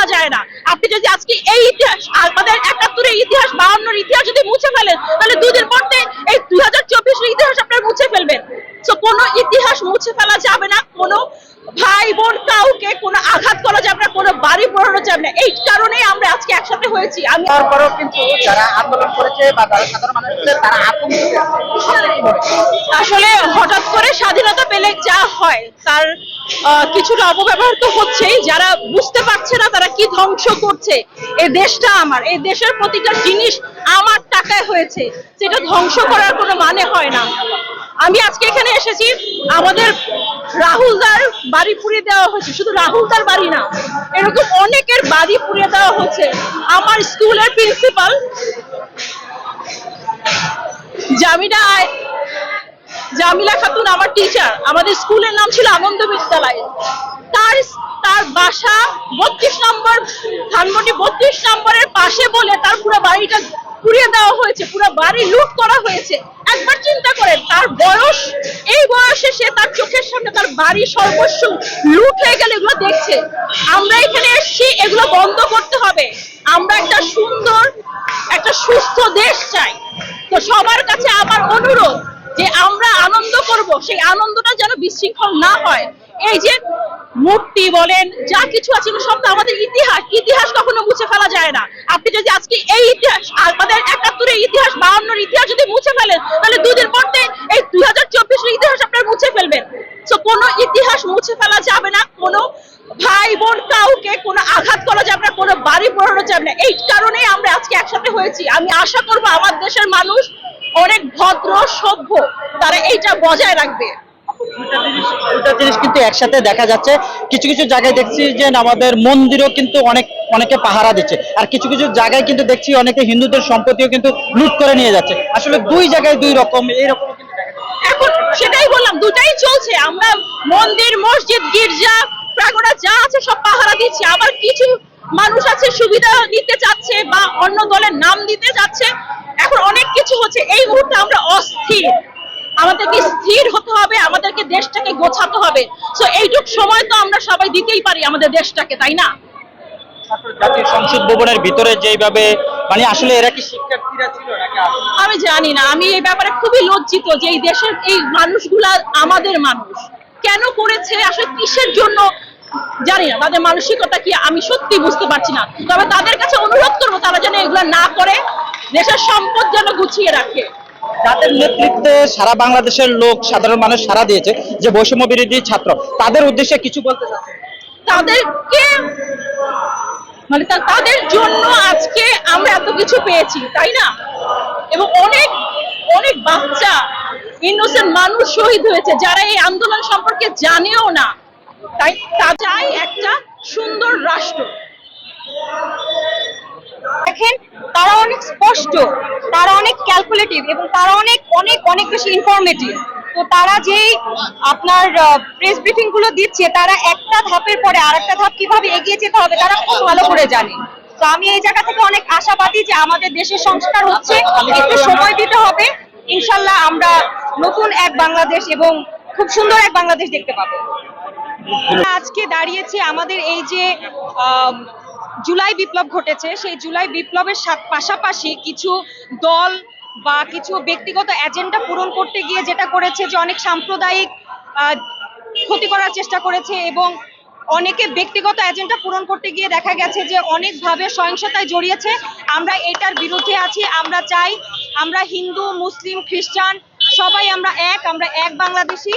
ফেলা যায় না। আপনি যদি আজকে এই ইতিহাস, আমাদের ৭১-এর ইতিহাস, ৫২-এর ইতিহাস যদি মুছে ফেলেন, তাহলে ২ দিন পর এই ২০২৪-এর ইতিহাস আপনারা মুছে ফেলবেন। তো কোনো ইতিহাস মুছে ফেলা যাবে না, কোনো ভাই বোন কাউকে কোনো আঘাত করা যাবে না, কোনো বাড়ি পোড়ানো যাবে না। এই কারণেই আমরা আজকে একসাথে হয়েছি। আমি তারপরেও কিন্তু যারা আন্দোলন করেছে বা যারা সাধারণ মানুষ ছিলেন তারা আতঙ্কিত। আসলে হঠাৎ করে স্বাধীনতা পেলে যা হয় তার কিছুটা অপব্যবহার তো হচ্ছেই। যারা বুঝতে পারছে না তারা কি ধ্বংস করছে। এই দেশটা আমার, এই দেশের প্রতিটা জিনিস আমার টাকায় হয়েছে, সেটা ধ্বংস করার কোনো মানে হয় না। আমি আজকে এখানে এসেছি, আমাদের রাহুলদার বাড়ি পুড়িয়ে দেওয়া হয়েছে, শুধু রাহুলদার বাড়ি না, এরকম অনেকের বাড়ি পুড়িয়ে দেওয়া হচ্ছে। আমার স্কুলের প্রিন্সিপাল জামিলা খাতুন আমার টিচার, আমাদের স্কুলের নাম ছিল আনন্দ বিদ্যালয়। তার বাসা ৩২ নম্বর, ধানমন্ডি ৩২ নম্বরের পাশে বলে তার পুরো বাড়িটা পুড়িয়ে দেওয়া হয়েছে, পুরো বাড়ি লুট করা হয়েছে। একবার চিন্তা করেন, তার বয়স, এই বয়সে সে তার চোখের সামনে তার বাড়ি সর্বস্ব লুট হয়ে গেলে এগুলো দেখছে। আমরা এখানে এসেছি, এগুলো বন্ধ করতে হবে। আমরা একটা সুন্দর, একটা সুস্থ দেশ চাই। তো সবার কাছে আমার অনুরোধ যে আমরা আনন্দ করব, সেই আনন্দটা যেন বিশৃঙ্খল না হয়। এই যে মূর্তি বলেন, যা কিছু আছে সব তো আমাদের ইতিহাস কখনো মুছে ফেলা যায় না। আপনি যদি আজকে এই ইতিহাস, আমাদের ৭১-এর ইতিহাস, ৫২-এর ইতিহাস যদি মুছে ফেলেন, তাহলে ২ দিন পর এই ২০২৪-এর ইতিহাস আপনারা মুছে ফেলবেন। তো কোনো ইতিহাস মুছে ফেলা যাবে না, কোনো ভাই বোন কাউকে কোনো আঘাত করা যাবে না, কোনো বাড়ি পোড়ানো যাবে না। এই কারণেই আমরা আজকে একসাথে হয়েছি। আমি আশা করবো আমার দেশের মানুষ অনেক ভদ্র, সভ্য, তারা এইটা বজায় রাখবে। দুটা জিনিস কিন্তু একসাথে দেখা যাচ্ছে। কিছু কিছু জায়গায় দেখছি যে আমাদের মন্দিরও কিন্তু অনেকে পাহারা দিচ্ছে, আর কিছু কিছু জায়গায় কিন্তু দেখছি অনেকে হিন্দুদের সম্পত্তিও কিন্তু লুট করে নিয়ে যাচ্ছে। আসলে দুই জায়গায় দুই রকম, এইরকম এখন সেটাই বললাম, দুটাই চলছে। আমরা মন্দির, মসজিদ, গির্জা, প্রাগড়া যা আছে সব পাহারা দিচ্ছি। আবার কিছু মানুষ আছে সুবিধা নিতে চাচ্ছে বা অন্য দলের নাম দিতে যাচ্ছে। এখন অনেক কিছু হচ্ছে। এই মুহূর্তে আমরা অস্থির, আমাদেরকে স্থির হতে হবে, আমাদেরকে দেশটাকে গোছাতে হবে। তো এইটুক সময় তো আমরা সবাই দিতেই পারি আমাদের দেশটাকে, তাই না? জাতীয় সংসদ ভবনের ভিতরে যেভাবে, মানে আসলে এরা কি শিক্ষার্থীরা ছিল নাকি? আমি জানি না, আমি এই ব্যাপারে খুবই লজ্জিত যে এই দেশের এই মানুষগুলা আমাদের মানুষ কেন করেছে, আসলে কিসের জন্য জানি না। তাদের মানসিকতা কি আমি সত্যি বুঝতে পারছি না। তবে তাদের কাছে অনুরোধ করবো তারা যেন এগুলো না করে, দেশের সম্পদ যেন গুছিয়ে রাখে। যাদের নেতৃত্বে সারা বাংলাদেশের লোক, সাধারণ মানুষ সারা দিয়েছে, যে বৈষম্য বিরোধী ছাত্র, তাদের উদ্দেশ্যে কিছু বলতে চাচ্ছেন? তাদেরকে মানে তাদের জন্য আজকে আমরা এত কিছু পেয়েছি, তাই না? এবং অনেক অনেক বাচ্চা, ইনোসেন্ট মানুষ শহীদ হয়েছে যারা এই আন্দোলন সম্পর্কে জানেও না। তাই তা চাই একটা সুন্দর রাষ্ট্র। দেখেন, তারা অনেক স্পষ্ট, তারা অনেক ক্যালকুলেটিভ এবং তারা অনেক অনেক অনেক বেশি ইনফরমেটিভ। তো তারা যেই আপনার প্রেস ব্রিফিং গুলো দিচ্ছে, তারা একটা ধাপের পরে আরেকটা ধাপ কিভাবে এগিয়ে যেতে হবে তারা খুব ভালো করে জানে। তো আমি এই জায়গা থেকে অনেক আশাবাদী যে আমাদের দেশের সংস্কার হচ্ছে, একটু সময় দিতে হবে। ইনশাল্লাহ আমরা নতুন এক বাংলাদেশ এবং খুব সুন্দর এক বাংলাদেশ দেখতে পাবো। আজকে দাঁড়িয়েছি আমাদের এই যে জুলাই বিপ্লব ঘটেছে, সেই জুলাই বিপ্লবের পাশাপাশি কিছু দল বা কিছু ব্যক্তিগত এজেন্ডা পূরণ করতে গিয়ে যেটা করেছে যে অনেক সাম্প্রদায়িক ক্ষতি করার চেষ্টা করেছে, এবং অনেকে ব্যক্তিগত এজেন্ডা পূরণ করতে গিয়ে দেখা গেছে যে অনেকভাবে সহিংসতায় জড়িয়েছে। আমরা এটার বিরুদ্ধে আছি। আমরা চাই আমরা হিন্দু, মুসলিম, খ্রিস্টান সবাই আমরা এক বাংলাদেশি।